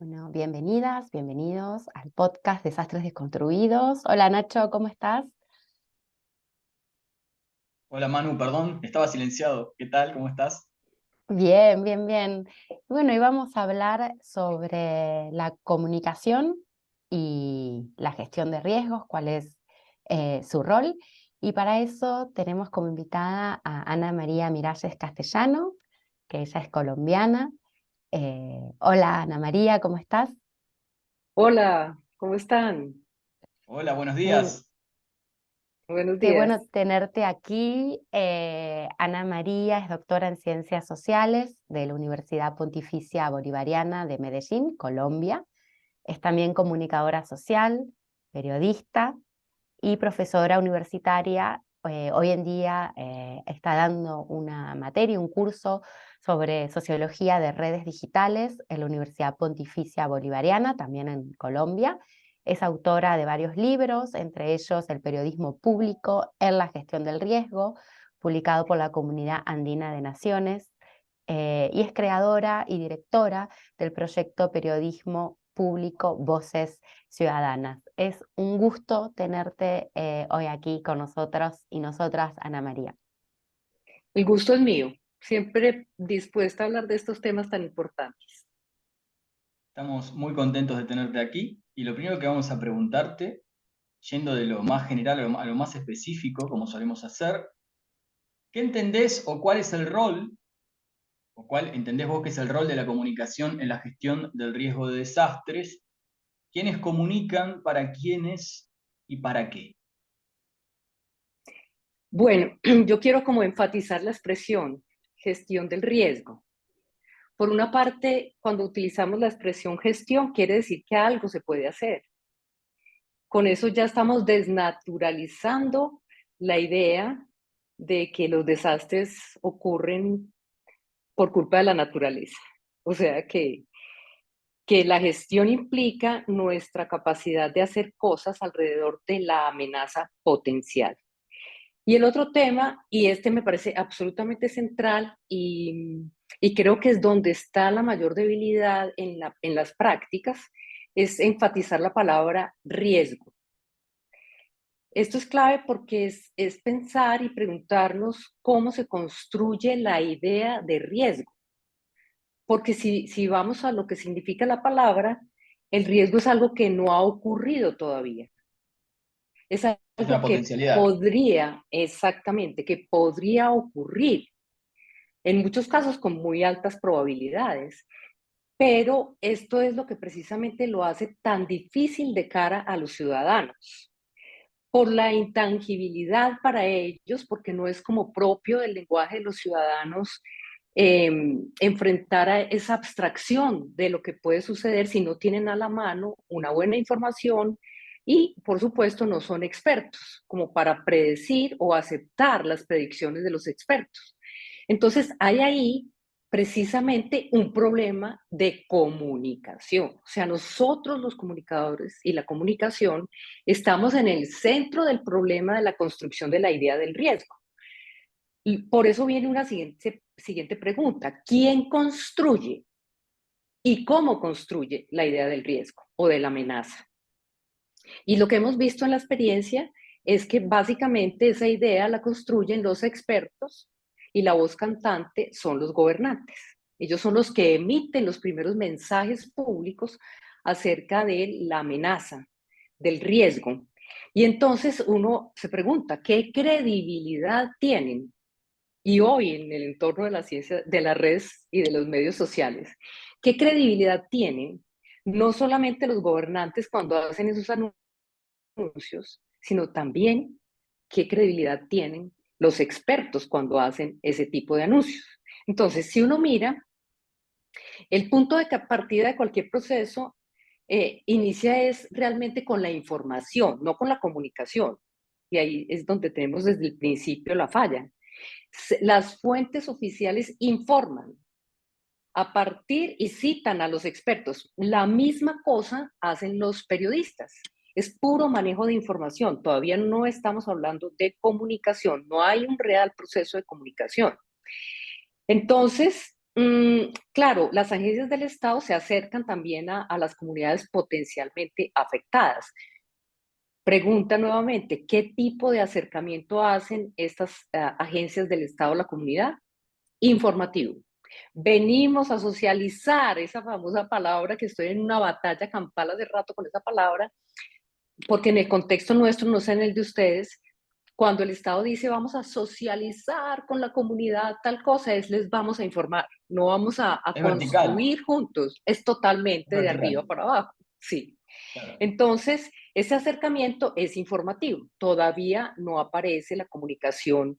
Bueno, bienvenidas, bienvenidos al podcast Desastres Desconstruidos. Hola Nacho, ¿cómo estás? Hola Manu, perdón, estaba silenciado. ¿Qué tal? ¿Cómo estás? Bien, bien, bien. Bueno, y vamos a hablar sobre la comunicación y la gestión de riesgos, cuál es su rol. Y para eso tenemos como invitada a Ana María Miralles Castellano, que ella es colombiana. Hola Ana María, ¿cómo estás? Hola, ¿cómo están? Hola, buenos Muy días. buenos Qué bueno días. tenerte aquí. Ana María es doctora en Ciencias Sociales de la Universidad Pontificia Bolivariana de Medellín, Colombia. Es también comunicadora social, periodista y profesora universitaria. Hoy en día está dando una materia, un curso sobre sociología de redes digitales en la Universidad Pontificia Bolivariana, también en Colombia. Es autora de varios libros, entre ellos El periodismo público en la gestión del riesgo, publicado por la Comunidad Andina de Naciones, y es creadora y directora del proyecto Periodismo Público Voces Ciudadanas. Es un gusto tenerte hoy aquí con nosotros y nosotras, Ana María. El gusto es mío. Siempre dispuesta a hablar de estos temas tan importantes. Estamos muy contentos de tenerte aquí y lo primero que vamos a preguntarte, yendo de lo más general a lo más específico, como solemos hacer, ¿qué entendés o cuál es el rol, o cuál entendés vos que es el rol de la comunicación en la gestión del riesgo de desastres? ¿Quiénes comunican, para quiénes y para qué? Bueno, yo quiero como enfatizar la expresión gestión del riesgo. Por una parte, cuando utilizamos la expresión gestión, quiere decir que algo se puede hacer. Con eso ya estamos desnaturalizando la idea de que los desastres ocurren por culpa de la naturaleza. O sea que la gestión implica nuestra capacidad de hacer cosas alrededor de la amenaza potencial. Y el otro tema, y este me parece absolutamente central y creo que es donde está la mayor debilidad en las prácticas, es enfatizar la palabra riesgo. Esto es clave porque es pensar y preguntarnos cómo se construye la idea de riesgo. Porque si vamos a lo que significa la palabra, el riesgo es algo que no ha ocurrido todavía. Es Es una algo que potencialidad. podría, exactamente, que podría ocurrir, en muchos casos con muy altas probabilidades. Pero esto es lo que precisamente lo hace tan difícil de cara a los ciudadanos, por la intangibilidad para ellos, porque no es como propio del lenguaje de los ciudadanos enfrentar a esa abstracción de lo que puede suceder si no tienen a la mano una buena información y, por supuesto, no son expertos como para predecir o aceptar las predicciones de los expertos. Entonces, hay ahí precisamente un problema de comunicación. O sea, nosotros los comunicadores y la comunicación estamos en el centro del problema de la construcción de la idea del riesgo. Y por eso viene una siguiente pregunta. ¿Quién construye y cómo construye la idea del riesgo o de la amenaza? Y lo que hemos visto en la experiencia es que básicamente esa idea la construyen los expertos y la voz cantante son los gobernantes. Ellos son los que emiten los primeros mensajes públicos acerca de la amenaza, del riesgo. Y entonces uno se pregunta, ¿qué credibilidad tienen? Y hoy en el entorno de la ciencia, de las redes y de los medios sociales, ¿qué credibilidad tienen no solamente los gobernantes cuando hacen esos anuncios, sino también qué credibilidad tienen los expertos cuando hacen ese tipo de anuncios? Entonces, si uno mira, el punto de partida de cualquier proceso inicia es realmente con la información, no con la comunicación. Y ahí es donde tenemos desde el principio la falla. Las fuentes oficiales informan a partir y citan a los expertos. La misma cosa hacen los periodistas. Es puro manejo de información. Todavía no estamos hablando de comunicación. No hay un real proceso de comunicación. Entonces, Claro, las agencias del Estado se acercan también a las comunidades potencialmente afectadas. Pregunta nuevamente, ¿qué tipo de acercamiento hacen estas agencias del Estado a la comunidad? Informativo. Venimos a socializar esa famosa palabra que estoy en una batalla campal hace rato con esa palabra, porque en el contexto nuestro, no sé en el de ustedes, cuando el Estado dice vamos a socializar con la comunidad tal cosa, es les vamos a informar, no vamos a Es vertical, construir juntos, es es totalmente de arriba vertical. para abajo, sí. Claro. Entonces, ese acercamiento es informativo, todavía no aparece la comunicación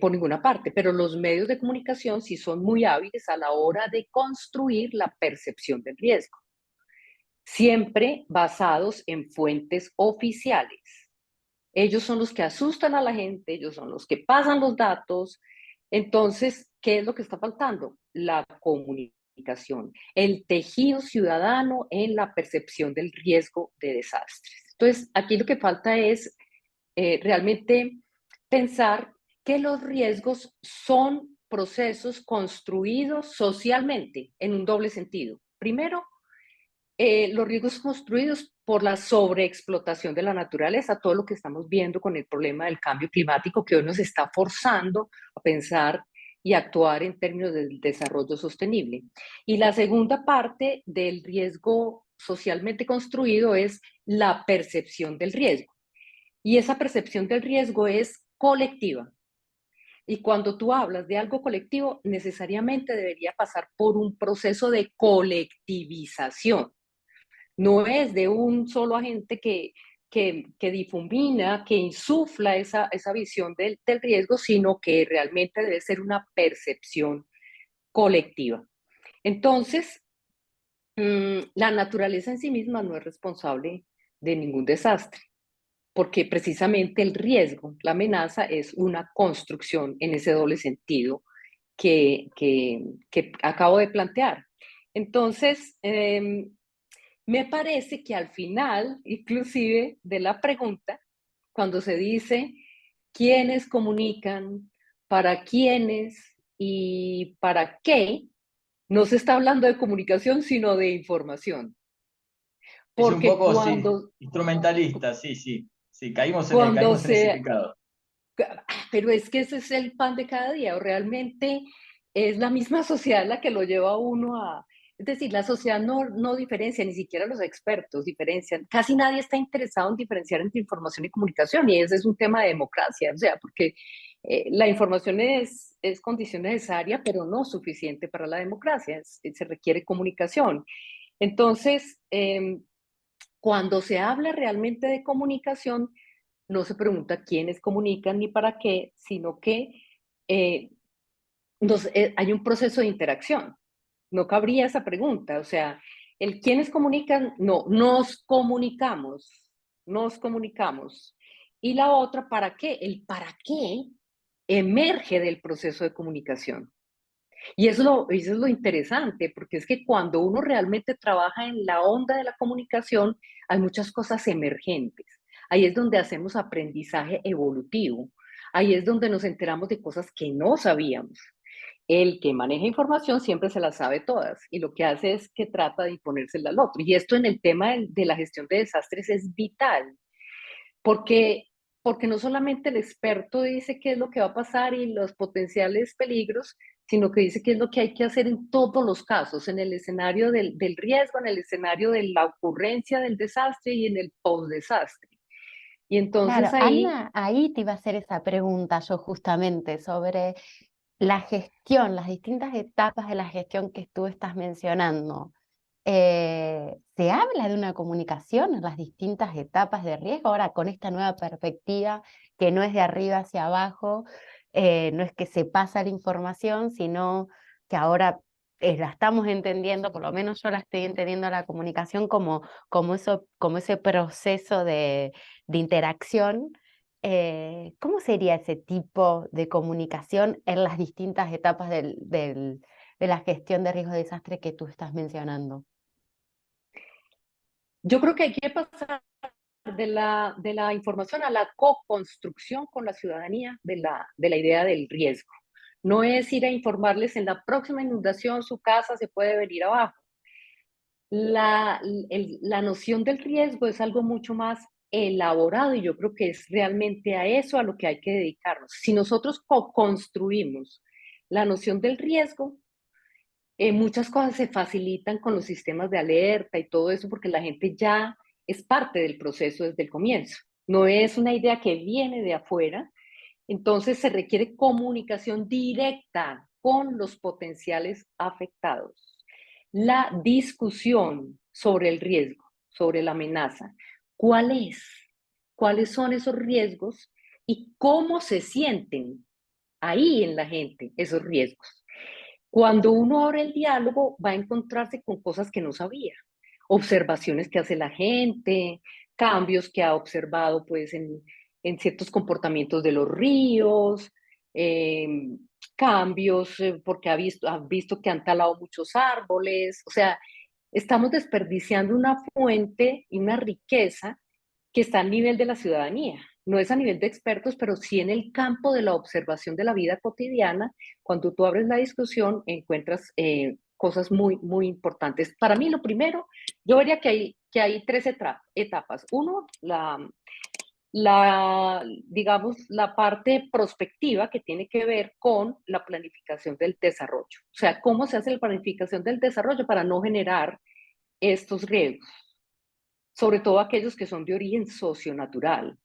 por ninguna parte, pero los medios de comunicación sí son muy hábiles a la hora de construir la percepción del riesgo, siempre basados en fuentes oficiales. Ellos son los que asustan a la gente, ellos son los que pasan los datos. Entonces, ¿qué es lo que está faltando? La comunicación, el tejido ciudadano en la percepción del riesgo de desastres. Entonces, aquí lo que falta es realmente pensar que los riesgos son procesos construidos socialmente en un doble sentido. Primero, los riesgos construidos por la sobreexplotación de la naturaleza, todo lo que estamos viendo con el problema del cambio climático que hoy nos está forzando a pensar y actuar en términos del desarrollo sostenible. Y la segunda parte del riesgo socialmente construido es la percepción del riesgo. Y esa percepción del riesgo es colectiva. Y cuando tú hablas de algo colectivo, necesariamente debería pasar por un proceso de colectivización. No es de un solo agente que difumina, que insufla esa visión del riesgo, sino que realmente debe ser una percepción colectiva. Entonces, la naturaleza en sí misma no es responsable de ningún desastre, porque precisamente el riesgo, la amenaza, es una construcción en ese doble sentido que acabo de plantear. Entonces, me parece que al final, inclusive, de la pregunta, cuando se dice quiénes comunican, para quiénes y para qué, no se está hablando de comunicación, sino de información. Es un Porque poco, sí, instrumentalista, sí, sí. Sí, cuando caímos en ese se... pecado. Pero es que ese es el pan de cada día, o realmente es la misma sociedad la que lo lleva a uno a... Es decir, la sociedad no diferencia, ni siquiera los expertos diferencian. Casi nadie está interesado en diferenciar entre información y comunicación, y ese es un tema de democracia, o sea, porque la información es condición necesaria, pero no suficiente para la democracia, se requiere comunicación. Entonces, cuando se habla realmente de comunicación, no se pregunta quiénes comunican ni para qué, sino que eh, hay un proceso de interacción. No cabría esa pregunta, o sea, el quiénes comunican, no, nos comunicamos. Y la otra, ¿para qué? El para qué emerge del proceso de comunicación. Y eso es lo interesante, porque es que cuando uno realmente trabaja en la onda de la comunicación, hay muchas cosas emergentes. Ahí es donde hacemos aprendizaje evolutivo. Ahí es donde nos enteramos de cosas que no sabíamos. El que maneja información siempre se las sabe todas y lo que hace es que trata de imponérsela al otro. Y esto en el tema de la gestión de desastres es vital, porque, porque no solamente el experto dice qué es lo que va a pasar y los potenciales peligros, sino que dice qué es lo que hay que hacer en todos los casos, en el escenario del riesgo, en el escenario de la ocurrencia del desastre y en el post-desastre. Y entonces Claro, ahí, Ana, ahí te iba a hacer esa pregunta yo justamente sobre la gestión, las distintas etapas de la gestión que tú estás mencionando. ¿Se habla de una comunicación en las distintas etapas de riesgo? Ahora, con esta nueva perspectiva, que no es de arriba hacia abajo, no es que se pasa la información, sino que ahora la estamos entendiendo, por lo menos yo la estoy entendiendo la comunicación como ese proceso de interacción. ¿Cómo sería ese tipo de comunicación en las distintas etapas de la gestión de riesgo de desastre que tú estás mencionando? yo creo que hay que pasar de la información a la co-construcción con la ciudadanía de la idea del riesgo. No es ir a informarles en la próxima inundación su casa se puede venir abajo. La noción del riesgo es algo mucho más elaborado y yo creo que es realmente a eso a lo que hay que dedicarnos. Si nosotros construimos la noción del riesgo, muchas cosas se facilitan con los sistemas de alerta y todo eso porque la gente ya es parte del proceso desde el comienzo. No es una idea que viene de afuera, entonces se requiere comunicación directa con los potenciales afectados. La discusión sobre el riesgo, sobre la amenaza. ¿Cuál es? ¿Cuáles son esos riesgos? ¿Y cómo se sienten ahí en la gente esos riesgos? Cuando uno abre el diálogo, va a encontrarse con cosas que no sabía, observaciones que hace la gente, cambios que ha observado pues en ciertos comportamientos de los ríos, eh, cambios porque ha visto que han talado muchos árboles, o sea, estamos desperdiciando una fuente y una riqueza que está al nivel de la ciudadanía. No es a nivel de expertos, pero sí en el campo de la observación de la vida cotidiana. Cuando tú abres la discusión, encuentras cosas muy, muy importantes. Para mí, lo primero, yo vería que hay tres etapas. Uno, digamos, la parte prospectiva que tiene que ver con la planificación del desarrollo. O sea, cómo se hace la planificación del desarrollo para no generar estos riesgos, sobre todo aquellos que son de origen socionatural.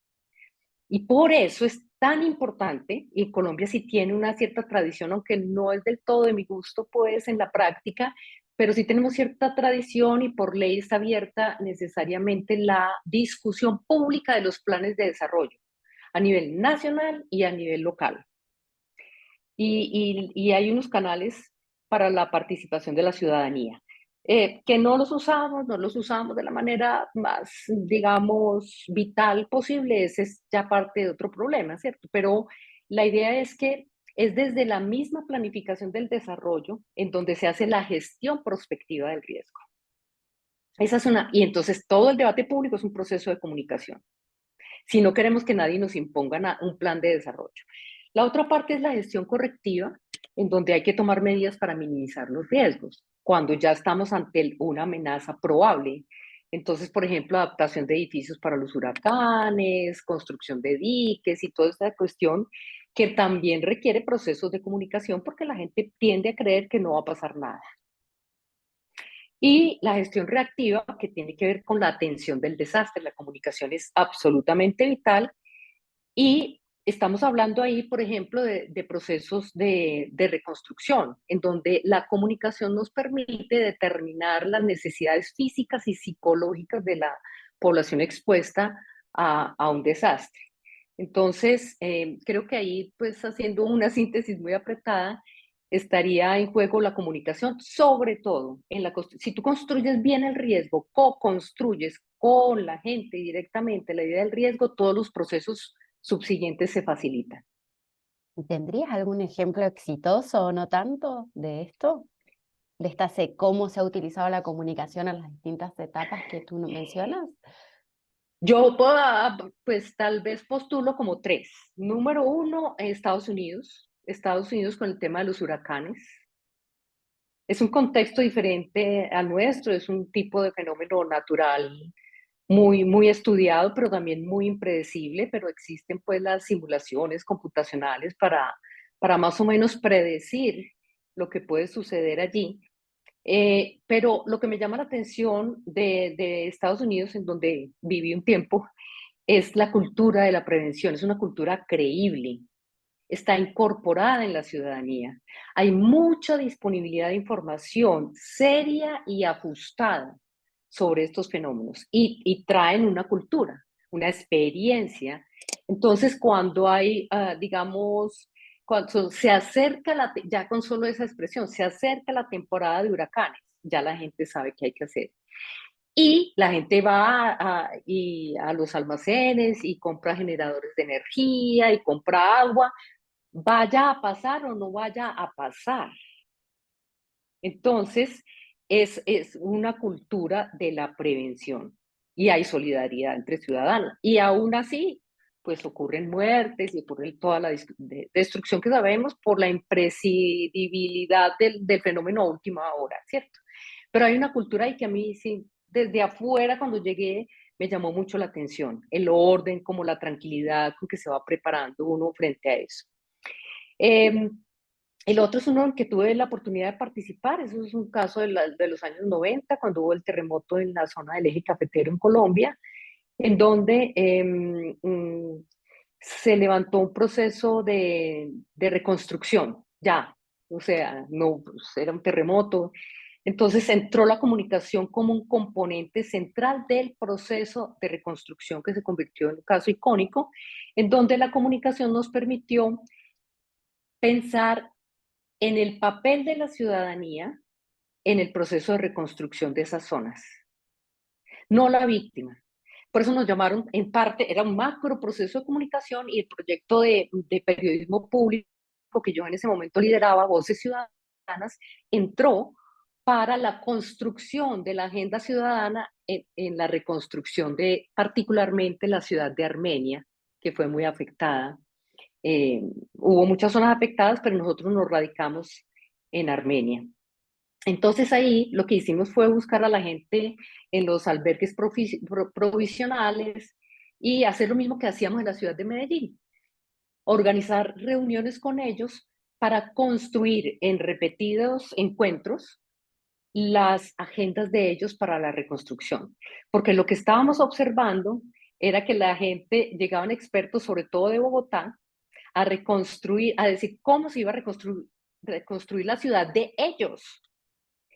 Y por eso es tan importante, y Colombia sí tiene una cierta tradición, aunque no es del todo de mi gusto, pues en la práctica, pero sí tenemos cierta tradición y por ley está abierta necesariamente la discusión pública de los planes de desarrollo a nivel nacional y a nivel local. Y hay unos canales para la participación de la ciudadanía. Que no los usamos de la manera más, digamos, vital posible, ese es ya parte de otro problema, ¿cierto? Pero la idea es que es desde la misma planificación del desarrollo en donde se hace la gestión prospectiva del riesgo. Esa es y entonces todo el debate público es un proceso de comunicación. Si no queremos que nadie nos imponga un plan de desarrollo. La otra parte es la gestión correctiva, en donde hay que tomar medidas para minimizar los riesgos, cuando ya estamos ante una amenaza probable. Entonces, por ejemplo, adaptación de edificios para los huracanes, construcción de diques y toda esta cuestión que también requiere procesos de comunicación porque la gente tiende a creer que no va a pasar nada. Y la gestión reactiva, que tiene que ver con la atención del desastre. La comunicación es absolutamente vital y estamos hablando ahí, por ejemplo, de procesos de reconstrucción, en donde la comunicación nos permite determinar las necesidades físicas y psicológicas de la población expuesta a un desastre. Entonces, creo que ahí, pues haciendo una síntesis muy apretada, estaría en juego la comunicación, sobre todo si tú construyes bien el riesgo, co-construyes con la gente directamente la idea del riesgo, todos los procesos subsiguientes se facilitan. ¿Tendrías algún ejemplo exitoso o no tanto de esto? ¿Cómo se ha utilizado la comunicación en las distintas etapas que tú mencionas? Yo pues tal vez postulo como tres. Número uno, Estados Unidos. Estados Unidos con el tema de los huracanes. Es un contexto diferente al nuestro, es un tipo de fenómeno natural muy, muy estudiado, pero también muy impredecible, pero existen pues las simulaciones computacionales para más o menos predecir lo que puede suceder allí. Pero lo que me llama la atención de Estados Unidos, en donde viví un tiempo, es la cultura de la prevención, es una cultura creíble, está incorporada en la ciudadanía. Hay mucha disponibilidad de información seria y ajustada sobre estos fenómenos y traen una cultura, una experiencia. Entonces, cuando hay, digamos, cuando se acerca, ya con solo esa expresión, se acerca la temporada de huracanes, ya la gente sabe qué hay que hacer. Y la gente va a los almacenes y compra generadores de energía y compra agua, vaya a pasar o no vaya a pasar. Entonces, es una cultura de la prevención y hay solidaridad entre ciudadanos. Y aún así, pues ocurren muertes y ocurre toda la destrucción que sabemos por la imprevisibilidad del fenómeno a última hora, ¿cierto? Pero hay una cultura ahí que a mí, sí, desde afuera, cuando llegué, me llamó mucho la atención, el orden, como la tranquilidad con que se va preparando uno frente a eso. El otro es uno en el que tuve la oportunidad de participar, eso es un caso de los años 90, cuando hubo el terremoto en la zona del eje cafetero en Colombia, en donde se levantó un proceso de reconstrucción, ya, o sea, no, pues, era un terremoto. Entonces entró la comunicación como un componente central del proceso de reconstrucción que se convirtió en un caso icónico, en donde la comunicación nos permitió pensar en el papel de la ciudadanía en el proceso de reconstrucción de esas zonas, no la víctima. Por eso nos llamaron, en parte, era un macro proceso de comunicación y el proyecto de periodismo público que yo en ese momento lideraba, Voces Ciudadanas, entró para la construcción de la agenda ciudadana en la reconstrucción de particularmente la ciudad de Armenia, que fue muy afectada. Hubo muchas zonas afectadas, pero nosotros nos radicamos en Armenia. Entonces ahí lo que hicimos fue buscar a la gente en los albergues provisionales y hacer lo mismo que hacíamos en la ciudad de Medellín, organizar reuniones con ellos para construir en repetidos encuentros las agendas de ellos para la reconstrucción. Porque lo que estábamos observando era que la gente, llegaban expertos, sobre todo de Bogotá, a reconstruir, a decir cómo se iba a reconstruir la ciudad de ellos.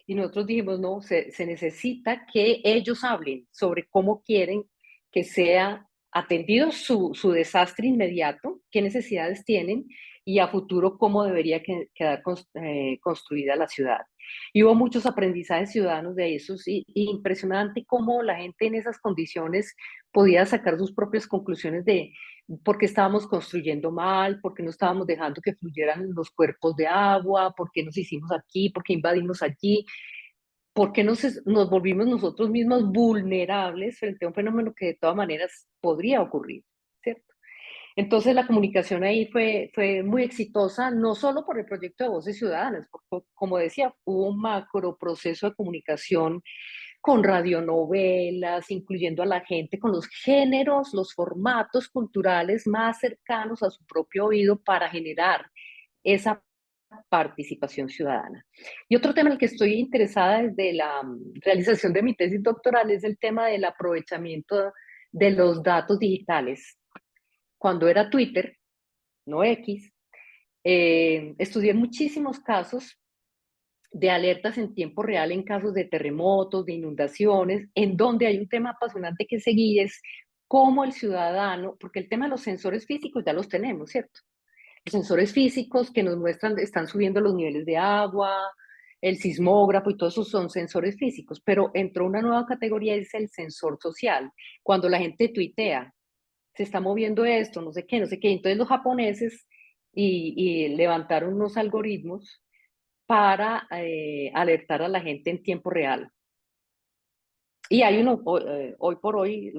Y nosotros dijimos, no, se necesita que ellos hablen sobre cómo quieren que sea atendido su desastre inmediato, qué necesidades tienen y a futuro cómo debería quedar construida la ciudad. Y hubo muchos aprendizajes ciudadanos de eso, y impresionante cómo la gente en esas condiciones podía sacar sus propias conclusiones de por qué estábamos construyendo mal, por qué no estábamos dejando que fluyeran los cuerpos de agua, por qué nos hicimos aquí, por qué invadimos allí, por qué nos volvimos nosotros mismos vulnerables frente a un fenómeno que de todas maneras podría ocurrir, ¿cierto? Entonces la comunicación ahí fue muy exitosa, no solo por el proyecto de Voces Ciudadanas, porque, como decía, hubo un macro proceso de comunicación con radionovelas, incluyendo a la gente con los géneros, los formatos culturales más cercanos a su propio oído para generar esa participación ciudadana. Y otro tema en el que estoy interesada desde la realización de mi tesis doctoral es el tema del aprovechamiento de los datos digitales. Cuando era Twitter, no X, estudié muchísimos casos de alertas en tiempo real en casos de terremotos, de inundaciones, en donde hay un tema apasionante que seguir es cómo el ciudadano, porque el tema de los sensores físicos ya los tenemos, ¿cierto? Los sensores físicos que nos muestran, están subiendo los niveles de agua, el sismógrafo y todos esos son sensores físicos, pero entró una nueva categoría, es el sensor social. Cuando la gente tuitea, se está moviendo esto, no sé qué, no sé qué. Entonces los japoneses y levantaron unos algoritmos para alertar a la gente en tiempo real. Y hay uno hoy por hoy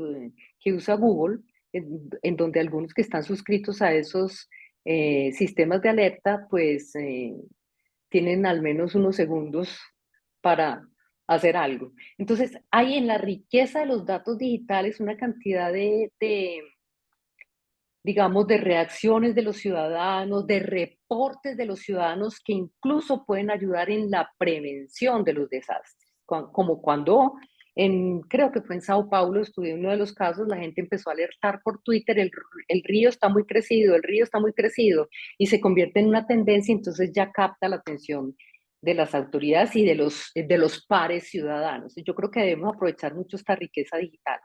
que usa Google, en donde algunos que están suscritos a esos sistemas de alerta, pues tienen al menos unos segundos para hacer algo. Entonces, hay en la riqueza de los datos digitales una cantidad digamos, de reacciones de los ciudadanos, de reportes de los ciudadanos que incluso pueden ayudar en la prevención de los desastres. Como cuando, creo que fue en Sao Paulo, estudié uno de los casos, la gente empezó a alertar por Twitter, el río está muy crecido, el río está muy crecido, y se convierte en una tendencia, entonces ya capta la atención de las autoridades y de los pares ciudadanos. Yo creo que debemos aprovechar mucho esta riqueza digital.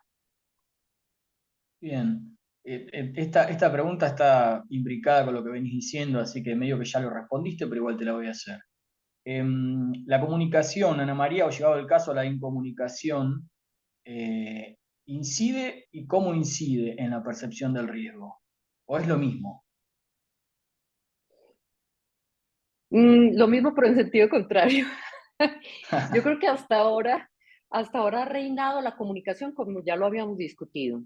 Bien. Esta pregunta está imbricada con lo que venís diciendo, así que medio que ya lo respondiste, pero igual te la voy a hacer. La comunicación, Ana María, o llegado el caso, la incomunicación, ¿incide y cómo incide en la percepción del riesgo? ¿O es lo mismo? Lo mismo, pero en sentido contrario. Yo creo que hasta ahora ha reinado la comunicación como ya lo habíamos discutido.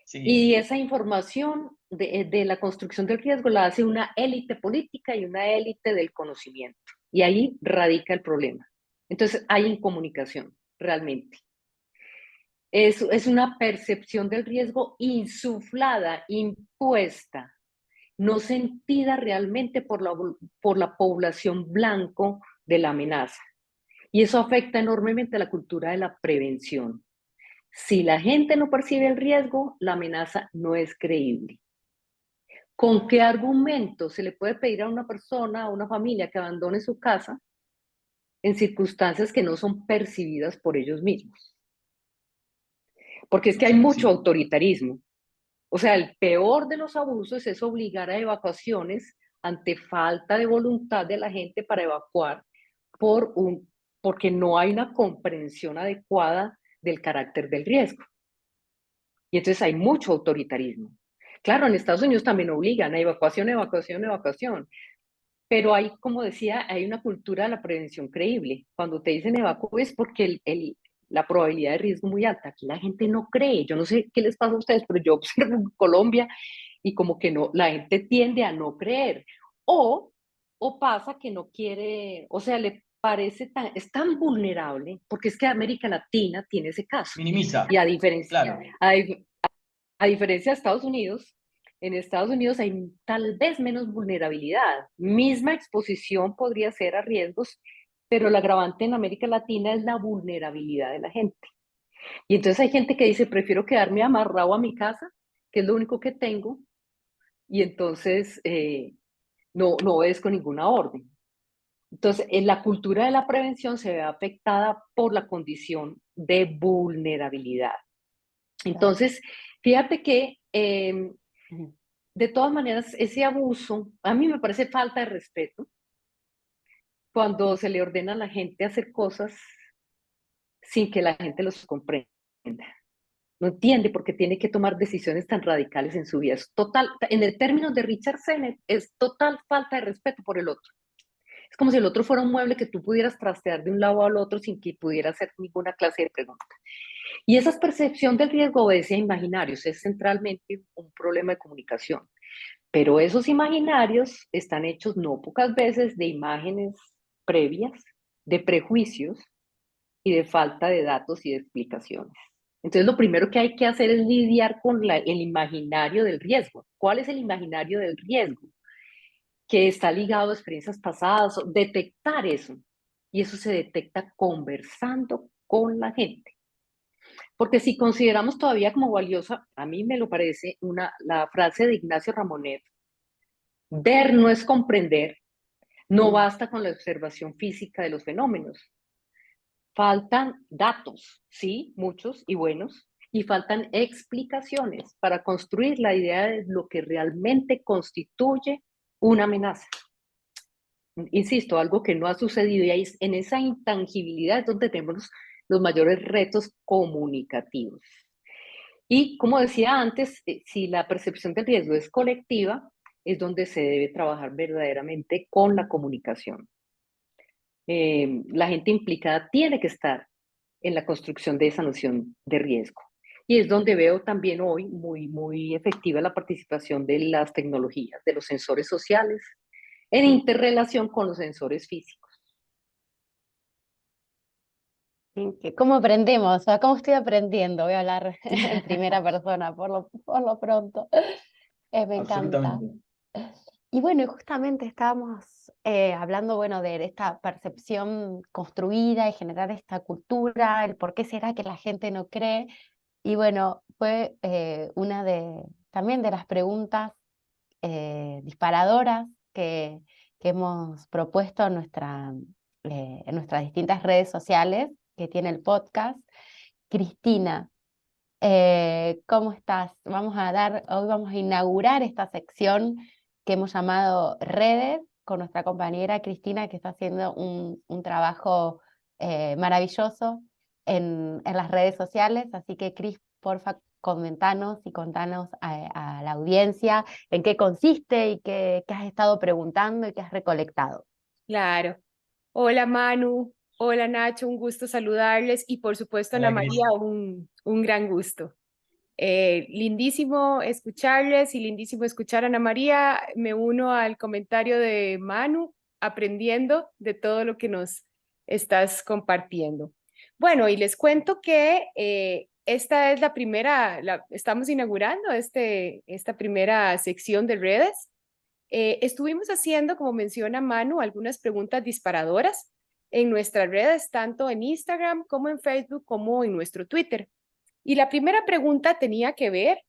Sí, Y esa información de la construcción del riesgo la hace una élite política y una élite del conocimiento. Y ahí radica el problema. Entonces hay incomunicación, realmente. Es una percepción del riesgo insuflada, impuesta, no sentida realmente por la población blanco de la amenaza. Y eso afecta enormemente a la cultura de la prevención. Si la gente no percibe el riesgo, la amenaza no es creíble. ¿Con qué argumento se le puede pedir a una persona, a una familia que abandone su casa en circunstancias que no son percibidas por ellos mismos? Porque es que hay sí, mucho sí. autoritarismo. O sea, el peor de los abusos es obligar a evacuaciones ante falta de voluntad de la gente para evacuar porque no hay una comprensión adecuada del carácter del riesgo. Y entonces hay mucho autoritarismo. Claro, en Estados Unidos también obligan a evacuación, evacuación, evacuación. Pero hay, como decía, hay una cultura de la prevención creíble. Cuando te dicen evacúe es porque la probabilidad de riesgo es muy alta. Aquí la gente no cree. Yo no sé qué les pasa a ustedes, pero yo observo en Colombia y como que no, la gente tiende a no creer. O, o pasa que no quiere, o sea, le parece es tan vulnerable, porque es que América Latina tiene ese caso. Minimiza, Y a diferencia, claro. a diferencia de Estados Unidos, en Estados Unidos hay tal vez menos vulnerabilidad. Misma exposición podría ser a riesgos, pero el agravante en América Latina es la vulnerabilidad de la gente. Y entonces hay gente que dice, prefiero quedarme amarrado a mi casa, que es lo único que tengo, y entonces no obedezco ninguna orden. Entonces, en la cultura de la prevención se ve afectada por la condición de vulnerabilidad. Entonces, fíjate que de todas maneras, ese abuso, a mí me parece falta de respeto cuando se le ordena a la gente hacer cosas sin que la gente los comprenda. No entiende por qué tiene que tomar decisiones tan radicales en su vida. Es total, en el término de Richard Sennett, es total falta de respeto por el otro. Es como si el otro fuera un mueble que tú pudieras trastear de un lado al otro sin que pudiera hacer ninguna clase de pregunta. Y esa percepción del riesgo obedece a imaginarios, es centralmente un problema de comunicación. Pero esos imaginarios están hechos no pocas veces de imágenes previas, de prejuicios y de falta de datos y de explicaciones. Entonces, lo primero que hay que hacer es lidiar con el imaginario del riesgo. ¿Cuál es el imaginario del riesgo? Que está ligado a experiencias pasadas, detectar eso. Y eso se detecta conversando con la gente. Porque si consideramos todavía como valiosa, a mí me lo parece la frase de Ignacio Ramonet: ver no es comprender, no basta con la observación física de los fenómenos. Faltan datos, sí, muchos y buenos, y faltan explicaciones para construir la idea de lo que realmente constituye una amenaza. Insisto, algo que no ha sucedido, y ahí en esa intangibilidad es donde tenemos los mayores retos comunicativos. Y como decía antes, si la percepción del riesgo es colectiva, es donde se debe trabajar verdaderamente con la comunicación. La gente implicada tiene que estar en la construcción de esa noción de riesgo. Y es donde veo también hoy muy efectiva la participación de las tecnologías, de los sensores sociales, en interrelación con los sensores físicos. ¿Cómo aprendemos? O sea, ¿cómo estoy aprendiendo? Voy a hablar en primera persona por lo pronto. Me encanta. Absolutamente. Y bueno, y justamente estábamos hablando, bueno, de esta percepción construida y generar esta cultura, el por qué será que la gente no cree. Y bueno, fue una también de las preguntas disparadoras que hemos propuesto en nuestras distintas redes sociales que tiene el podcast. Cristina, ¿cómo estás? Hoy vamos a inaugurar esta sección que hemos llamado Redes con nuestra compañera Cristina, que está haciendo un trabajo maravilloso en las redes sociales. Así que, Cris, porfa, comentanos y contanos a la audiencia en qué consiste y qué has estado preguntando y qué has recolectado. Claro. Hola Manu, hola Nacho, un gusto saludarles y por supuesto Ana Hola, Cris. María, un gran gusto. Lindísimo escucharles y lindísimo escuchar a Ana María. Me uno al comentario de Manu, aprendiendo de todo lo que nos estás compartiendo. Bueno, y les cuento que esta es la primera, estamos inaugurando esta primera sección de redes. Estuvimos haciendo, como menciona Manu, algunas preguntas disparadoras en nuestras redes, tanto en Instagram como en Facebook, como en nuestro Twitter. Y la primera pregunta tenía que ver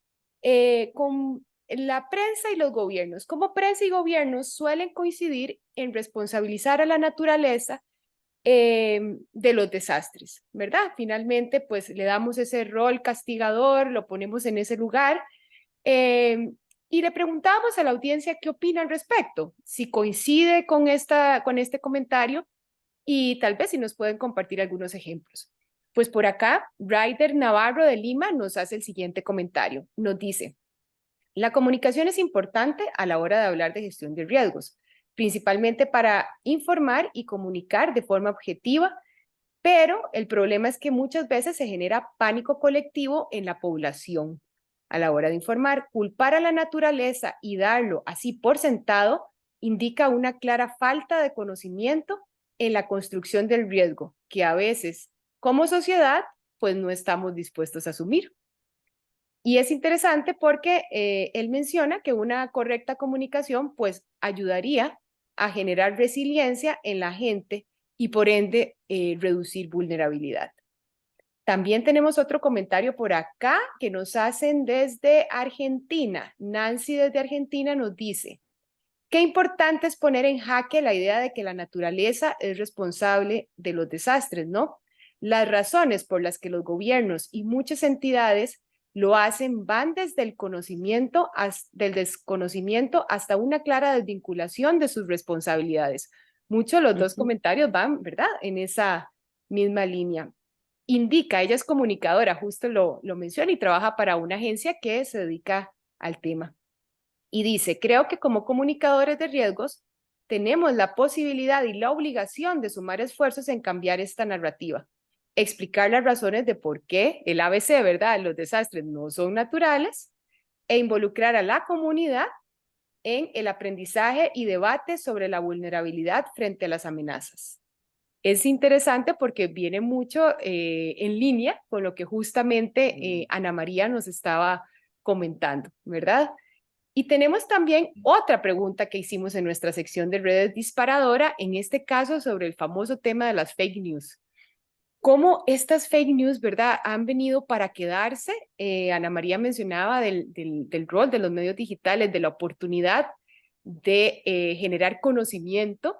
con la prensa y los gobiernos. Cómo prensa y gobiernos suelen coincidir en responsabilizar a la naturaleza de los desastres, ¿verdad? Finalmente, pues le damos ese rol castigador, lo ponemos en ese lugar y le preguntamos a la audiencia qué opina al respecto, si coincide con este comentario y tal vez si nos pueden compartir algunos ejemplos. Pues por acá, Ryder Navarro de Lima nos hace el siguiente comentario. Nos dice, la comunicación es importante a la hora de hablar de gestión de riesgos, principalmente para informar y comunicar de forma objetiva, pero el problema es que muchas veces se genera pánico colectivo en la población. A la hora de informar, culpar a la naturaleza y darlo así por sentado indica una clara falta de conocimiento en la construcción del riesgo, que a veces, como sociedad, pues no estamos dispuestos a asumir. Y es interesante porque él menciona que una correcta comunicación pues ayudaría a generar resiliencia en la gente y por ende reducir vulnerabilidad. También tenemos otro comentario por acá que nos hacen desde Argentina. Nancy desde Argentina nos dice, qué importante es poner en jaque la idea de que la naturaleza es responsable de los desastres, ¿no? Las razones por las que los gobiernos y muchas entidades lo hacen van desde el conocimiento, del desconocimiento hasta una clara desvinculación de sus responsabilidades. Muchos los dos comentarios van, ¿verdad?, en esa misma línea. Indica, ella es comunicadora, justo lo menciona, y trabaja para una agencia que se dedica al tema. Y dice, creo que como comunicadores de riesgos tenemos la posibilidad y la obligación de sumar esfuerzos en cambiar esta narrativa, explicar las razones de por qué el ABC, ¿verdad?, los desastres no son naturales, e involucrar a la comunidad en el aprendizaje y debate sobre la vulnerabilidad frente a las amenazas. Es interesante porque viene mucho en línea con lo que justamente Ana María nos estaba comentando, ¿verdad? Y tenemos también otra pregunta que hicimos en nuestra sección de redes disparadora, en este caso sobre el famoso tema de las fake news. ¿Cómo estas fake news, verdad, han venido para quedarse? Ana María mencionaba del rol de los medios digitales, de la oportunidad de generar conocimiento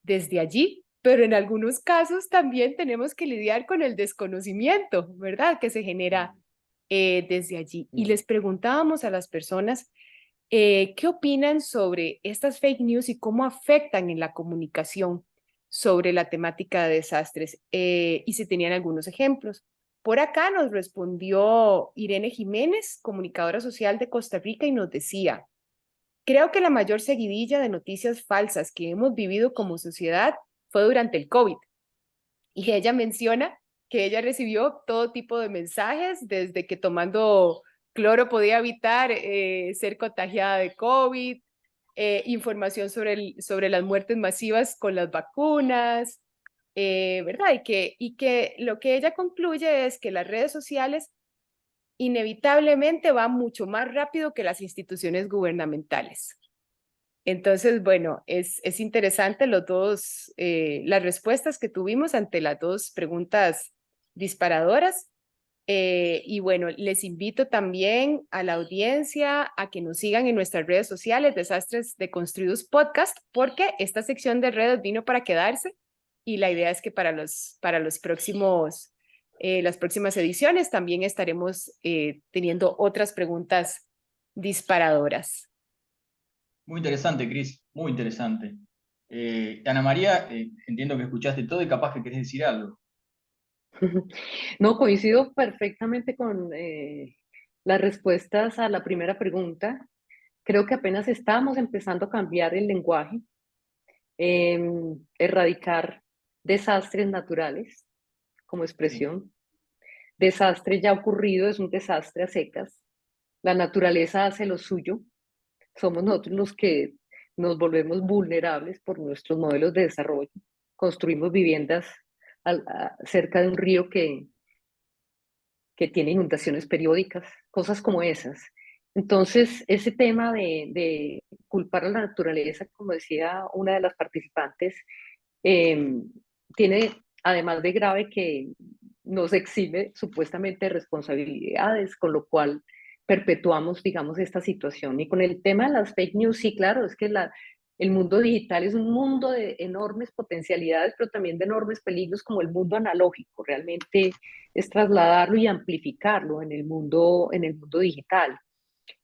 desde allí, pero en algunos casos también tenemos que lidiar con el desconocimiento, ¿verdad?, que se genera desde allí. Y les preguntábamos a las personas ¿qué opinan sobre estas fake news y cómo afectan en la comunicación sobre la temática de desastres? Y si tenían algunos ejemplos. Por acá nos respondió Irene Jiménez, comunicadora social de Costa Rica, y nos decía, creo que la mayor seguidilla de noticias falsas que hemos vivido como sociedad fue durante el COVID. Y ella menciona que ella recibió todo tipo de mensajes, desde que tomando cloro podía evitar ser contagiada de COVID, información sobre las muertes masivas con las vacunas, ¿verdad? Y que lo que ella concluye es que las redes sociales inevitablemente van mucho más rápido que las instituciones gubernamentales. Entonces, bueno, es interesante las respuestas que tuvimos ante las dos preguntas disparadoras. Y bueno, les invito también a la audiencia a que nos sigan en nuestras redes sociales, Desastres Deconstruidos Podcast, porque esta sección de redes vino para quedarse y la idea es que para los próximos, las próximas ediciones también estaremos teniendo otras preguntas disparadoras. Muy interesante, Cris, muy interesante. Ana María, entiendo que escuchaste todo y capaz que querés decir algo. No, coincido perfectamente con las respuestas a la primera pregunta. Creo que apenas estamos empezando a cambiar el lenguaje, erradicar desastres naturales como expresión. desastre ya ocurrido, es un desastre a secas. La naturaleza hace lo suyo, somos nosotros los que nos volvemos vulnerables por nuestros modelos de desarrollo. Construimos viviendas cerca de un río que tiene inundaciones periódicas, cosas como esas. Entonces, ese tema de culpar a la naturaleza, como decía una de las participantes, tiene, además de grave, que nos exime supuestamente de responsabilidades, con lo cual perpetuamos, digamos, esta situación. Y con el tema de las fake news, sí, claro, es que el mundo digital es un mundo de enormes potencialidades, pero también de enormes peligros, como el mundo analógico. Realmente es trasladarlo y amplificarlo en el mundo digital.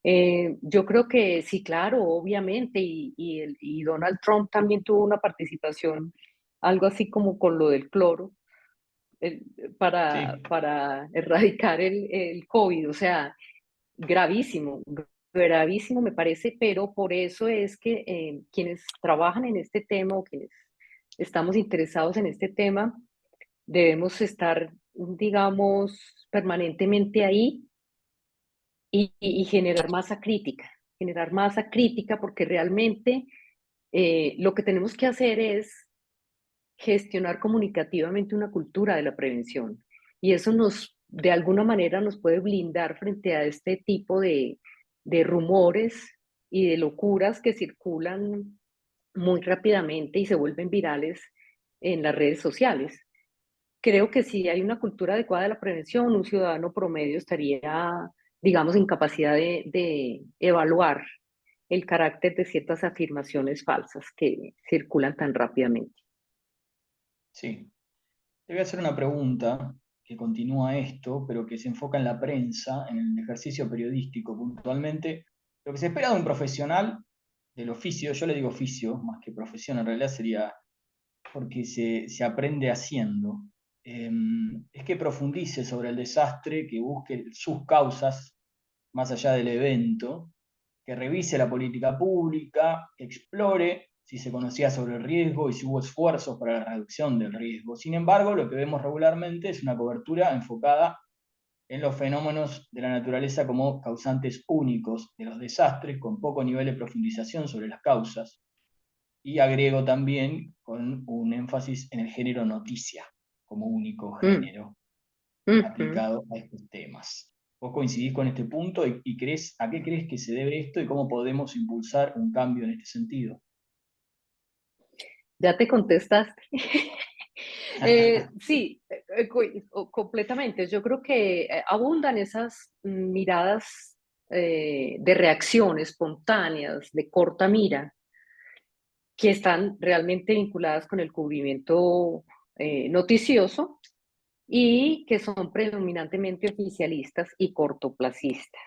Yo creo que sí, claro, obviamente, y Donald Trump también tuvo una participación, algo así como con lo del cloro, eh, Sí, para erradicar el COVID, o sea, gravísimo, gravísimo me parece, pero por eso es que quienes trabajan en este tema o quienes estamos interesados en este tema, debemos estar, digamos, permanentemente ahí y generar masa crítica porque realmente lo que tenemos que hacer es gestionar comunicativamente una cultura de la prevención y eso de alguna manera nos puede blindar frente a este tipo de rumores y de locuras que circulan muy rápidamente y se vuelven virales en las redes sociales. Creo que si hay una cultura adecuada de la prevención, un ciudadano promedio estaría, digamos, en capacidad de evaluar el carácter de ciertas afirmaciones falsas que circulan tan rápidamente. sí. Te voy a hacer una pregunta que continúa esto, pero que se enfoca en la prensa, en el ejercicio periodístico puntualmente. Lo que se espera de un profesional del oficio, yo le digo oficio, más que profesión, en realidad sería porque se aprende haciendo, es que profundice sobre el desastre, que busque sus causas más allá del evento, que revise la política pública, que explore si se conocía sobre el riesgo y si hubo esfuerzos para la reducción del riesgo. Sin embargo, lo que vemos regularmente es una cobertura enfocada en los fenómenos de la naturaleza como causantes únicos de los desastres, con poco nivel de profundización sobre las causas. Y agrego también con un énfasis en el género noticia, como único Mm, género ujú. aplicado a estos temas. ¿Vos coincidís con este punto y a qué crees que se debe esto y cómo podemos impulsar un cambio en este sentido? Ya te contestaste. Sí, completamente. Yo creo que abundan esas miradas de reacción espontáneas, de corta mira, que están realmente vinculadas con el cubrimiento noticioso y que son predominantemente oficialistas y cortoplacistas.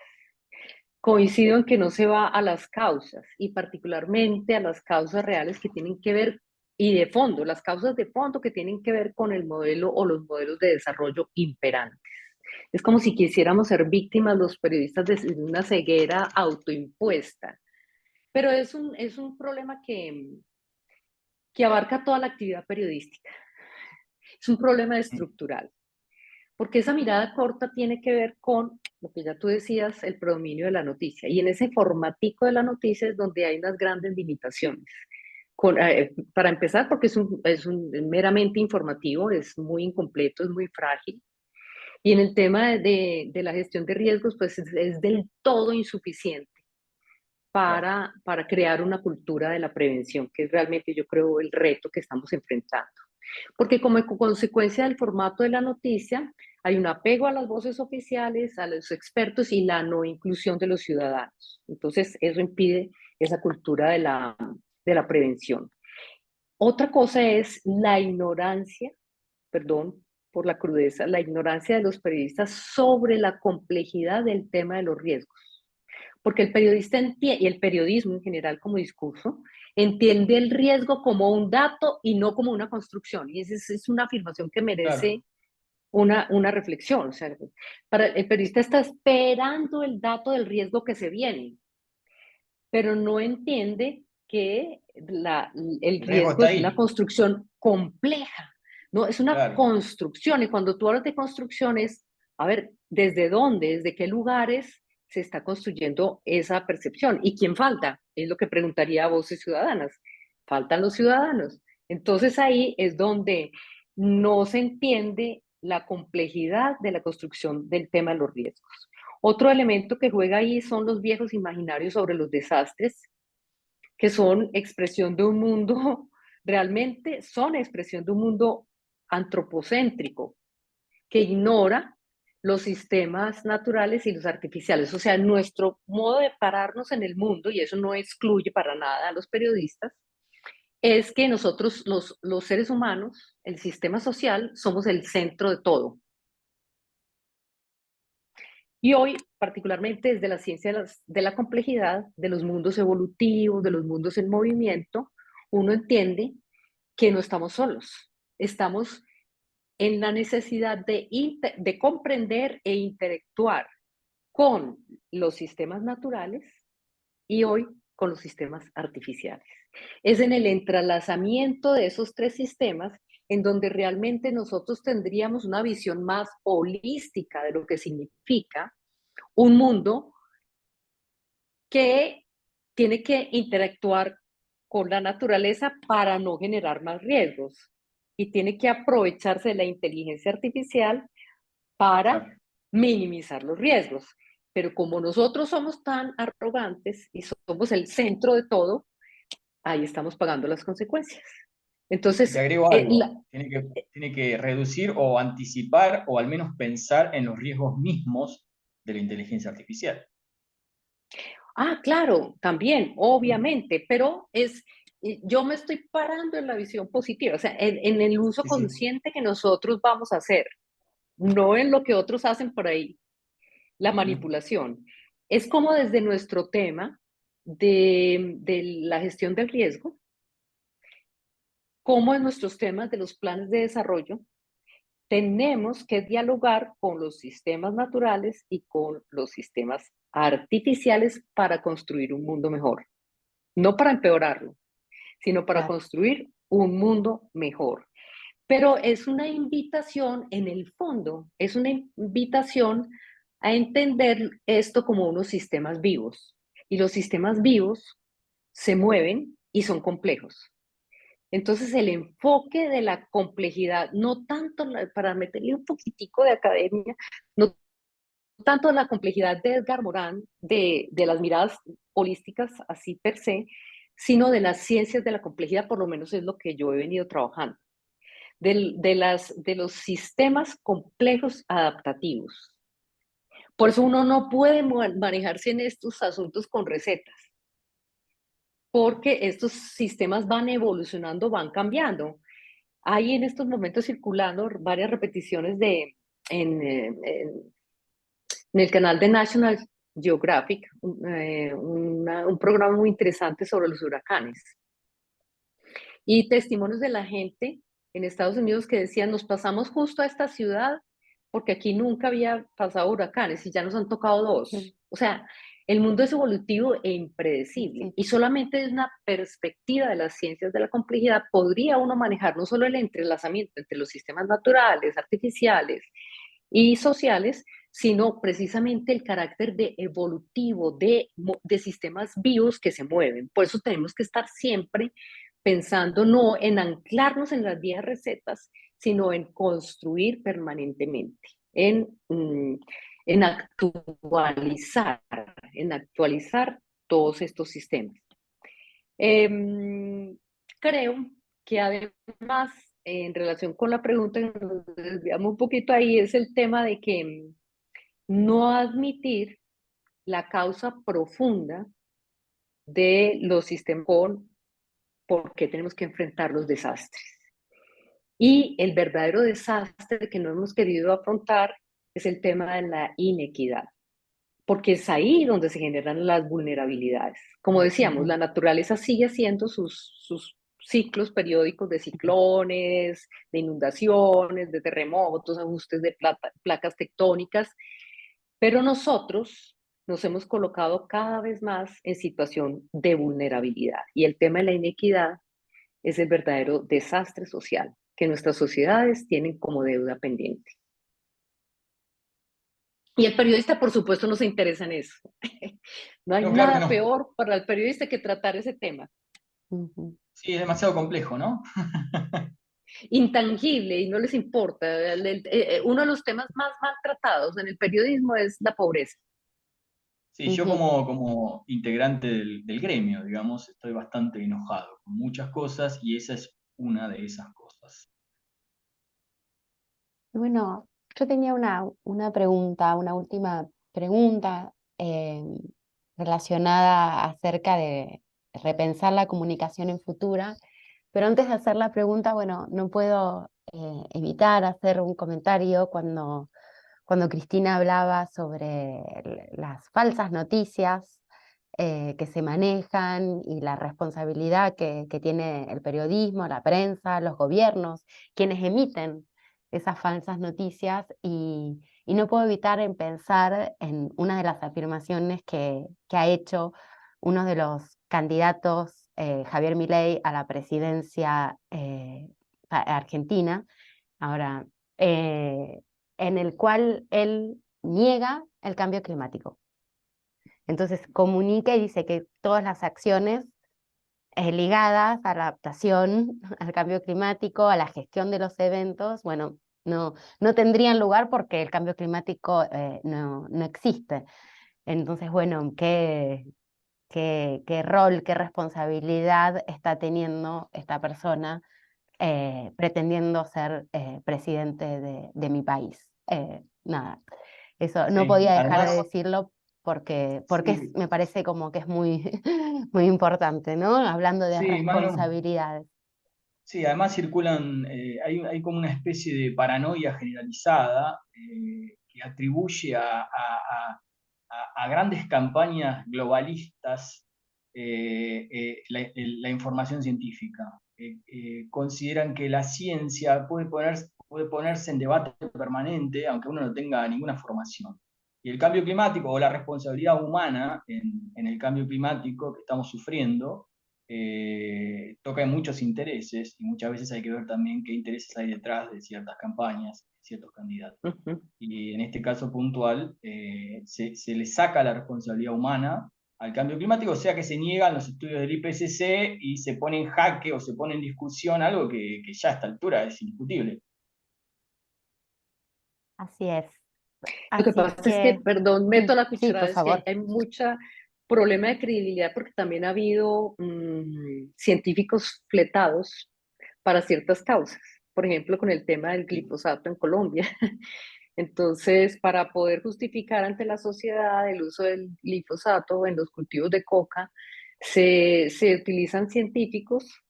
Coincido en que no se va a las causas y particularmente a las causas reales que tienen que ver y de fondo, las causas de fondo que tienen que ver con el modelo o los modelos de desarrollo imperantes. Es como si quisiéramos ser víctimas los periodistas de una ceguera autoimpuesta, pero es un problema que abarca toda la actividad periodística. Es un problema estructural, porque esa mirada corta tiene que ver con lo que ya tú decías, el predominio de la noticia. Y en ese formatico de la noticia es donde hay unas grandes limitaciones. Para empezar, porque es un meramente informativo, es muy incompleto, es muy frágil. Y en el tema de la gestión de riesgos, pues es del todo insuficiente Claro. para crear una cultura de la prevención, que es realmente, yo creo, el reto que estamos enfrentando. Porque como consecuencia del formato de la noticia, hay un apego a las voces oficiales, a los expertos y la no inclusión de los ciudadanos. Entonces, eso impide esa cultura de la prevención. Otra cosa es la ignorancia, perdón por la crudeza, la ignorancia de los periodistas sobre la complejidad del tema de los riesgos. Porque el periodista entiende, y el periodismo en general como discurso, entiende el riesgo como un dato y no como una construcción. Y esa es una afirmación que Claro, merece una reflexión. O sea, el periodista está esperando el dato del riesgo que se viene, pero no entiende que el el riesgo riesgo está es una ahí, construcción compleja, ¿no? Es una claro. construcción y cuando tú hablas de construcciones, a ver, ¿desde dónde, desde qué lugares se está construyendo esa percepción? ¿Y quién falta? Es lo que preguntaría a Voces Ciudadanas. Faltan los ciudadanos. Entonces ahí es donde no se entiende la complejidad de la construcción del tema de los riesgos. Otro elemento que juega ahí son los viejos imaginarios sobre los desastres, que son expresión de un mundo, realmente son expresión de un mundo antropocéntrico, que ignora los sistemas naturales y los artificiales. O sea, nuestro modo de pararnos en el mundo, y eso no excluye para nada a los periodistas, es que nosotros, los seres humanos, el sistema social, somos el centro de todo. Y hoy, particularmente desde la ciencia de la complejidad, de los mundos evolutivos, de los mundos en movimiento, uno entiende que no estamos solos, estamos en la necesidad de comprender e interactuar con los sistemas naturales y hoy con los sistemas artificiales. Es en el entrelazamiento de esos tres sistemas en donde realmente nosotros tendríamos una visión más holística de lo que significa un mundo que tiene que interactuar con la naturaleza para no generar más riesgos y tiene que aprovecharse de la inteligencia artificial para minimizar los riesgos. Pero como nosotros somos tan arrogantes y somos el centro de todo, ahí estamos pagando las consecuencias. Entonces, te agrego algo, tiene que reducir o anticipar o al menos pensar en los riesgos mismos de la inteligencia artificial. claro, también, obviamente, pero yo me estoy parando en la visión positiva, o sea, en el uso Sí, sí. consciente que nosotros vamos a hacer, no en lo que otros hacen por ahí, la manipulación. Es como desde nuestro tema de la gestión del riesgo, como en nuestros temas de los planes de desarrollo, tenemos que dialogar con los sistemas naturales y con los sistemas artificiales para construir un mundo mejor. No para empeorarlo, sino para construir un mundo mejor. Pero es una invitación, en el fondo, es una invitación a entender esto como unos sistemas vivos. Y los sistemas vivos se mueven y son complejos. Entonces, el enfoque de la complejidad, no tanto, para meterle un poquitico de academia, no tanto la complejidad de Edgar Morin, de las miradas holísticas así per se, sino de las ciencias de la complejidad, por lo menos es lo que yo he venido trabajando. De los sistemas complejos adaptativos. Por eso uno no puede manejarse en estos asuntos con recetas, porque estos sistemas van evolucionando, van cambiando. Hay en estos momentos circulando varias repeticiones en el canal de National Geographic, un programa muy interesante sobre los huracanes. Y testimonios de la gente en Estados Unidos que decían, nos pasamos justo a esta ciudad porque aquí nunca había pasado huracanes y ya nos han tocado dos. O sea, el mundo es evolutivo e impredecible y solamente desde una perspectiva de las ciencias de la complejidad podría uno manejar no solo el entrelazamiento entre los sistemas naturales, artificiales y sociales, sino precisamente el carácter de evolutivo de sistemas vivos que se mueven. Por eso tenemos que estar siempre pensando no en anclarnos en las viejas recetas, sino en construir permanentemente, en actualizar todos estos sistemas. Creo que además, en relación con la pregunta que nos desviamos un poquito ahí, es el tema de que no admitir la causa profunda de los sistemas con por qué tenemos que enfrentar los desastres. Y el verdadero desastre que no hemos querido afrontar es el tema de la inequidad, porque es ahí donde se generan las vulnerabilidades. Como decíamos, la naturaleza sigue haciendo sus ciclos periódicos de ciclones, de inundaciones, de terremotos, ajustes de placas tectónicas, pero nosotros nos hemos colocado cada vez más en situación de vulnerabilidad. Y el tema de la inequidad es el verdadero desastre social que nuestras sociedades tienen como deuda pendiente. Y el periodista, por supuesto, no se interesa en eso. No hay No, claro que nada no. peor para el periodista que tratar ese tema. Ujú. Sí, es demasiado complejo, ¿no? Intangible y no les importa. Uno de los temas más maltratados en el periodismo es la pobreza. Sí, yo Ujú. como integrante del gremio, digamos, estoy bastante enojado con muchas cosas y esa es una de esas cosas. Bueno, yo tenía una pregunta, una última pregunta relacionada acerca de repensar la comunicación en futura, pero antes de hacer la pregunta, bueno, no puedo evitar hacer un comentario cuando Cristina hablaba sobre las falsas noticias que se manejan y la responsabilidad que tiene el periodismo, la prensa, los gobiernos, quienes emiten esas falsas noticias y no puedo evitar en pensar en una de las afirmaciones que ha hecho uno de los candidatos, Javier Milei, a la presidencia argentina. Ahora, en el cual él niega el cambio climático. Entonces comunica y dice que todas las acciones ligadas a la adaptación al cambio climático, a la gestión de los eventos, bueno, no tendrían lugar porque el cambio climático no existe. Entonces, bueno, qué rol, qué responsabilidad está teniendo esta persona pretendiendo ser presidente de mi país. Nada, eso no Sí, podía dejar de además, decirlo porque sí, me parece como que es muy, muy importante, ¿no? Hablando de sí, Manu, responsabilidades. sí, además circulan, hay como una especie de paranoia generalizada que atribuye a grandes campañas globalistas la información científica. Consideran que la ciencia puede ponerse en debate permanente, aunque uno no tenga ninguna formación. Y el cambio climático o la responsabilidad humana en el cambio climático que estamos sufriendo toca en muchos intereses y muchas veces hay que ver también qué intereses hay detrás de ciertas campañas, de ciertos candidatos. Ujú. Y en este caso puntual, se le saca la responsabilidad humana al cambio climático, o sea que se niegan los estudios del IPCC y se pone en jaque o se pone en discusión algo que ya a esta altura es indiscutible. Así es. Lo que Así pasa es que, que, perdón, meto la sí, por cucharada, es que favor. hay mucha problema de credibilidad porque también ha habido científicos fletados para ciertas causas. Por ejemplo, con el tema del glifosato en Colombia. Entonces, para poder justificar ante la sociedad el uso del glifosato en los cultivos de coca, se utilizan científicos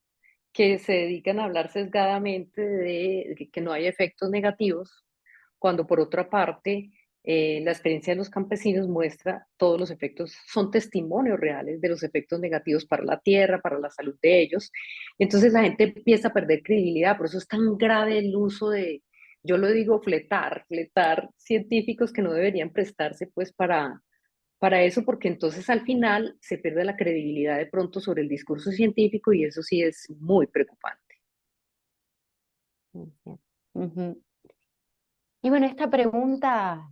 que se dedican a hablar sesgadamente de que no hay efectos negativos, cuando por otra parte la experiencia de los campesinos muestra todos los efectos, son testimonios reales de los efectos negativos para la tierra, para la salud de ellos. Entonces la gente empieza a perder credibilidad, por eso es tan grave el uso de, yo lo digo, fletar científicos que no deberían prestarse pues para eso, porque entonces al final se pierde la credibilidad de pronto sobre el discurso científico y eso sí es muy preocupante. Ujú. Y bueno, esta pregunta,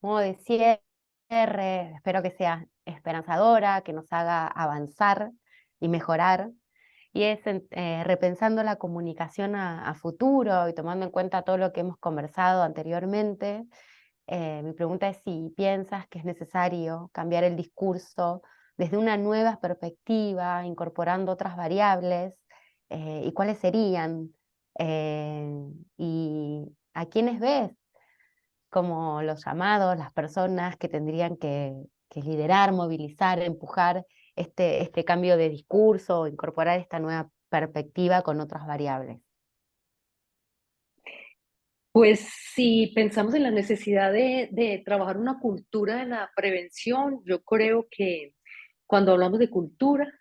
modo de cierre, espero que sea esperanzadora, que nos haga avanzar y mejorar. Y es repensando la comunicación a futuro y tomando en cuenta todo lo que hemos conversado anteriormente. Mi pregunta es si piensas que es necesario cambiar el discurso desde una nueva perspectiva, incorporando otras variables, y cuáles serían, y a quiénes ves como los llamados, las personas que tendrían que liderar, movilizar, empujar este cambio de discurso, incorporar esta nueva perspectiva con otras variables. Pues si pensamos en la necesidad de trabajar una cultura de la prevención, yo creo que cuando hablamos de cultura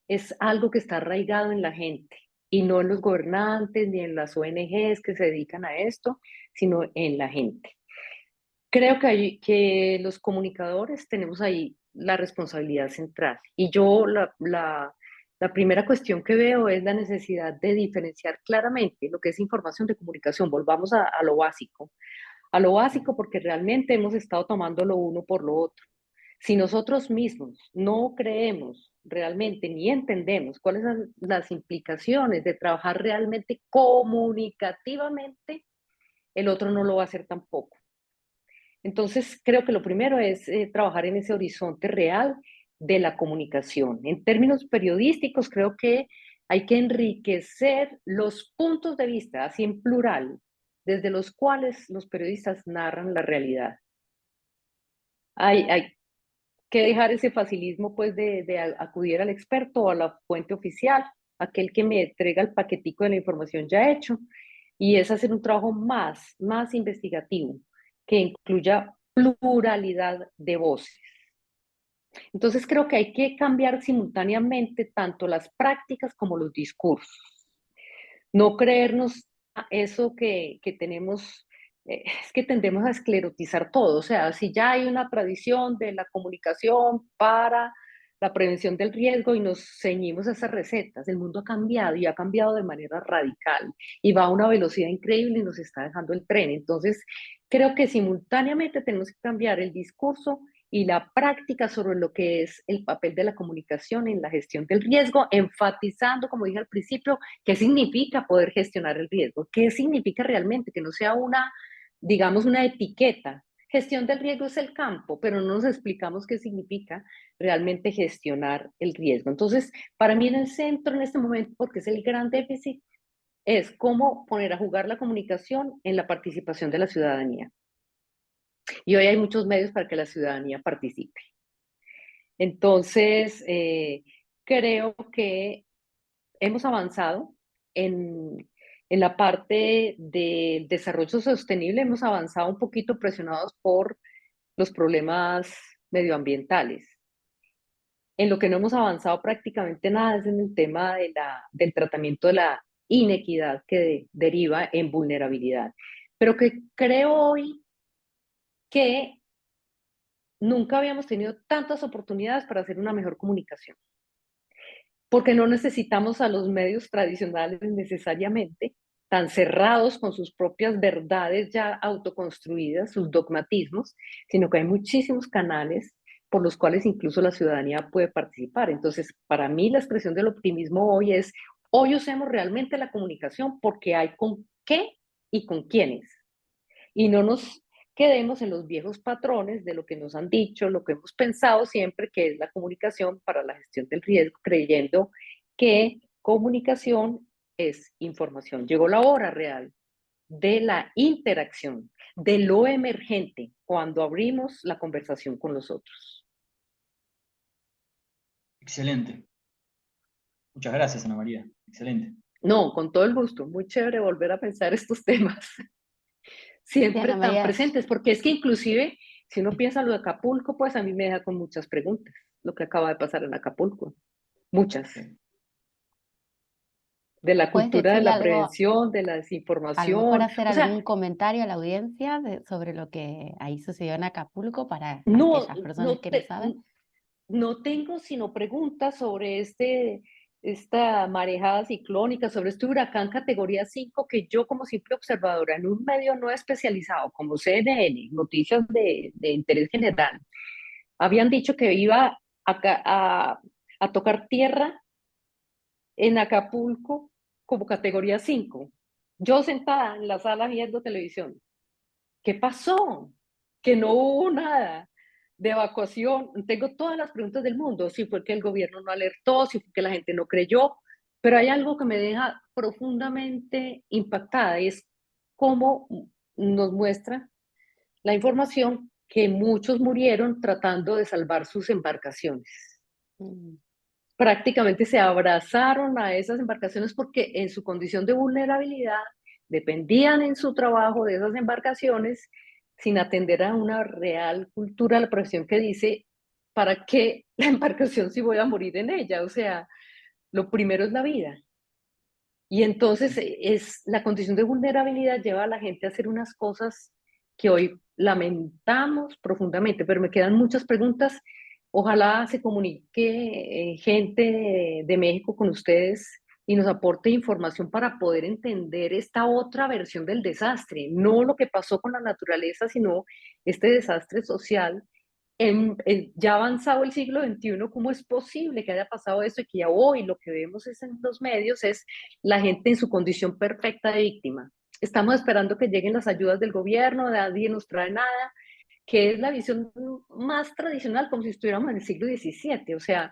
es algo que está arraigado en la gente y no en los gobernantes ni en las ONGs que se dedican a esto, sino en la gente. Creo que los comunicadores tenemos ahí la responsabilidad central. Y yo la primera cuestión que veo es la necesidad de diferenciar claramente lo que es información de comunicación. Volvamos a lo básico. a lo básico porque realmente hemos estado tomando lo uno por lo otro. Si nosotros mismos no creemos realmente ni entendemos cuáles son las implicaciones de trabajar realmente comunicativamente, el otro no lo va a hacer tampoco. Entonces, creo que lo primero es trabajar en ese horizonte real de la comunicación. En términos periodísticos, creo que hay que enriquecer los puntos de vista, así en plural, desde los cuales los periodistas narran la realidad. Hay que dejar ese facilismo pues de acudir al experto o a la fuente oficial, aquel que me entrega el paquetico de la información ya hecho, y es hacer un trabajo más investigativo, que incluya pluralidad de voces. Entonces creo que hay que cambiar simultáneamente tanto las prácticas como los discursos. No creernos eso que tenemos, es que tendemos a esclerotizar todo. O sea, si ya hay una tradición de la comunicación para la prevención del riesgo y nos ceñimos a esas recetas, el mundo ha cambiado y ha cambiado de manera radical y va a una velocidad increíble y nos está dejando el tren. Entonces, creo que simultáneamente tenemos que cambiar el discurso y la práctica sobre lo que es el papel de la comunicación en la gestión del riesgo, enfatizando, como dije al principio, qué significa poder gestionar el riesgo, qué significa realmente, que no sea una, digamos, una etiqueta. Gestión del riesgo es el campo, pero no nos explicamos qué significa realmente gestionar el riesgo. Entonces, para mí en el centro en este momento, porque es el gran déficit, es cómo poner a jugar la comunicación en la participación de la ciudadanía. Y hoy hay muchos medios para que la ciudadanía participe. Entonces, creo que hemos avanzado en la parte del desarrollo sostenible, hemos avanzado un poquito presionados por los problemas medioambientales. En lo que no hemos avanzado prácticamente nada es en el tema del tratamiento de la inequidad que deriva en vulnerabilidad. Pero que creo hoy que nunca habíamos tenido tantas oportunidades para hacer una mejor comunicación, porque no necesitamos a los medios tradicionales necesariamente tan cerrados con sus propias verdades ya autoconstruidas, sus dogmatismos, sino que hay muchísimos canales por los cuales incluso la ciudadanía puede participar. Entonces, para mí la expresión del optimismo hoy es, hoy usemos realmente la comunicación porque hay con qué y con quiénes. Y no nos quedemos en los viejos patrones de lo que nos han dicho, lo que hemos pensado siempre que es la comunicación para la gestión del riesgo, creyendo que comunicación es información. Llegó la hora real de la interacción, de lo emergente, cuando abrimos la conversación con los otros. Excelente. Muchas gracias, Ana María. Excelente. No, con todo el gusto. Muy chévere volver a pensar estos temas. Siempre tan presentes, porque es que inclusive si uno piensa lo de Acapulco, pues a mí me deja con muchas preguntas, lo que acaba de pasar en Acapulco, muchas, de la ¿Puedes cultura de decirle la algo, prevención, de la a lo mejor desinformación, hacer o sea, algún comentario a la audiencia sobre lo que ahí sucedió en Acapulco para no, aquellas personas no, que no saben? no tengo sino preguntas sobre esta marejada ciclónica, sobre este huracán categoría 5 que yo como simple observadora en un medio no especializado como CNN, noticias de interés general, habían dicho que iba a tocar tierra en Acapulco como categoría 5. Yo sentada en la sala viendo televisión. ¿Qué pasó? Que no hubo nada de evacuación. Tengo todas las preguntas del mundo. Si fue que el gobierno no alertó, si fue que la gente no creyó, pero hay algo que me deja profundamente impactada y es cómo nos muestra la información que muchos murieron tratando de salvar sus embarcaciones. Mm. Prácticamente se abrazaron a esas embarcaciones porque en su condición de vulnerabilidad dependían en su trabajo de esas embarcaciones sin atender a una real cultura de la profesión que dice, ¿para qué la embarcación si voy a morir en ella? O sea, lo primero es la vida. Y entonces es la condición de vulnerabilidad lleva a la gente a hacer unas cosas que hoy lamentamos profundamente, pero me quedan muchas preguntas. Ojalá se comunique gente de México con ustedes y nos aporte información para poder entender esta otra versión del desastre, no lo que pasó con la naturaleza, sino este desastre social. Ya avanzado el siglo XXI, ¿cómo es posible que haya pasado esto y que ya hoy lo que vemos es en los medios es la gente en su condición perfecta de víctima? Estamos esperando que lleguen las ayudas del gobierno, nadie nos trae nada, que es la visión más tradicional, como si estuviéramos en el siglo XVII. O sea,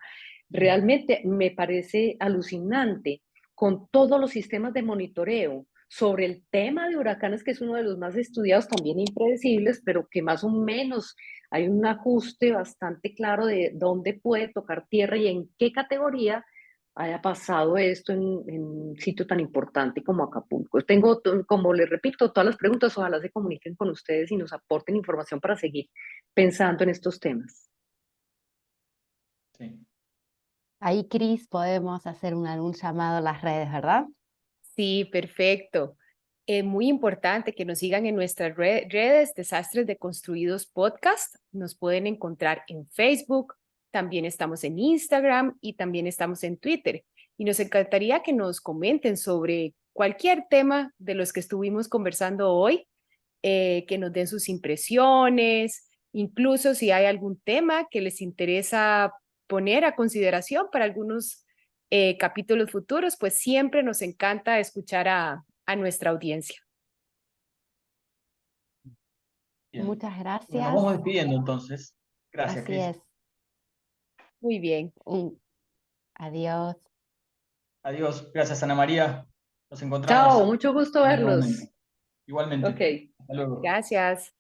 realmente me parece alucinante con todos los sistemas de monitoreo sobre el tema de huracanes, que es uno de los más estudiados, también impredecibles, pero que más o menos hay un ajuste bastante claro de dónde puede tocar tierra y en qué categoría haya pasado esto en un sitio tan importante como Acapulco. Tengo, como les repito, todas las preguntas, ojalá se comuniquen con ustedes y nos aporten información para seguir pensando en estos temas. Sí. Ahí, Cris, podemos hacer un llamado a las redes, ¿verdad? Sí, perfecto. Muy importante que nos sigan en nuestras redes Desastres Deconstruidos Podcast. Nos pueden encontrar en Facebook, también estamos en Instagram y también estamos en Twitter. Y nos encantaría que nos comenten sobre cualquier tema de los que estuvimos conversando hoy, que nos den sus impresiones, incluso si hay algún tema que les interesa poner a consideración para algunos capítulos futuros, pues siempre nos encanta escuchar a nuestra audiencia. Bien. Muchas Bueno, gracias. nos vamos despidiendo entonces. Gracias, Así Cris. es. Muy bien. Adiós. Adiós. Gracias, Ana María. Nos Chao, encontramos mucho gusto en otro verlos. momento. Igualmente. Ok. Hasta luego. Gracias.